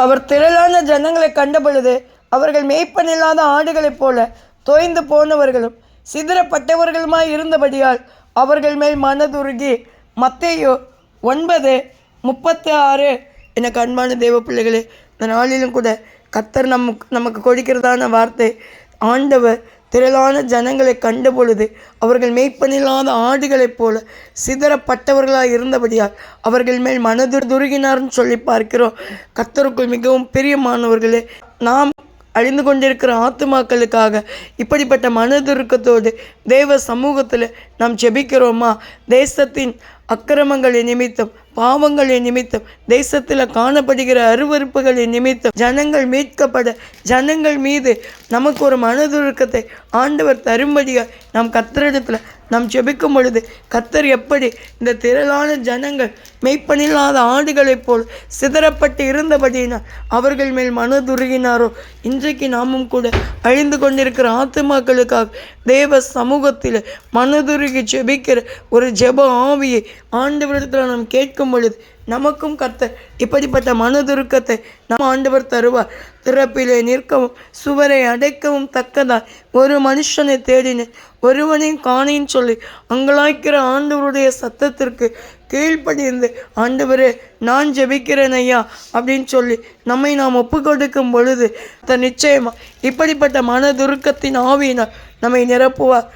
அவர் திரளான ஜனங்களை கண்டபொழுது அவர்கள் மேய்ப்பனில்லாத ஆடுகளைப் போல தோய்ந்து போனவர்களும் சிதறப்பட்டவர்களுமாய் இருந்தபடியால் அவர்கள் மேல் மனதுருகி. மத்தேயு 9:36. எனக்கு அன்பான தேவ பிள்ளைகளே, இந்த நாளிலும் கூட கர்த்தர் நமக்கு கொடுக்கிறதான வார்த்தை, ஆண்டவர் திரளான ஜனங்களை கண்ட பொழுது அவர்கள் மேய்ப்பனில்லாத ஆடுகளைப் போல சிதறப்பட்டவர்களாக இருந்தபடியால் அவர்கள் மேல் மனதுருகினார்னு சொல்லி பார்க்கிறோம். கர்த்தருக்குள் மிகவும் பிரியமானவர்களே, நாம் அழிந்து கொண்டிருக்கிற ஆத்துமாக்களுக்காக இப்படிப்பட்ட மனதுருக்கத்தோடு தேவ சமூகத்தில் நாம் ஜெபிக்கிறோமா? தேசத்தின் அக்கிரமங்களின் நிமித்தம், பாவங்களின் நிமித்தம், தேசத்தில் காணப்படுகிற அருவருப்புகளின் நிமித்தம் ஜனங்கள் மீட்கப்பட, ஜனங்கள் மீது நமக்கு ஒரு மனதுருக்கத்தை ஆண்டவர் தரும்படியாக நாம் கர்த்தரிடத்தில் நாம் ஜெபிக்கும் பொழுது கர்த்தர் எப்படி இந்த திரளான ஜனங்கள் மெய்ப்பனில்லாத ஆடுகளைப் போல் சிதறப்பட்டு இருந்தபடியினால் அவர்கள் மேல் மனதுருகினாரோ, இன்றைக்கு நாமும் கூட அழிந்து கொண்டிருக்கிற ஆத்துமாக்களுக்காக தேவ சமூகத்தில் மனதுருகி ஜெபிக்கிற ஒரு ஜெப ஆவியை ஆண்டவரிடத்தில் நாம் கேட்கும் பொழுது நமக்கும் கர்த்தர் இப்படிப்பட்ட மனதுருக்கத்தை நம் ஆண்டவர் தருவார். திறப்பிலே நிற்கவும் சுவரை அடைக்கவும் தக்கதாய் ஒரு மனுஷனை தேடினேன், ஒருவனையும் காணேன்னு சொல்லி அங்கலாய்க்கிற ஆண்டவருடைய சத்தத்திற்கு கீழ்ப்படிந்து, ஆண்டவரே நான் ஜெபிக்கிறேன் ஐயா அப்படின்னு சொல்லி நம்மை நாம் ஒப்பு கொடுக்கும் பொழுது நிச்சயமா இப்படிப்பட்ட மனதுருக்கத்தின் ஆவியினால் நம்மை நிரப்புவார்.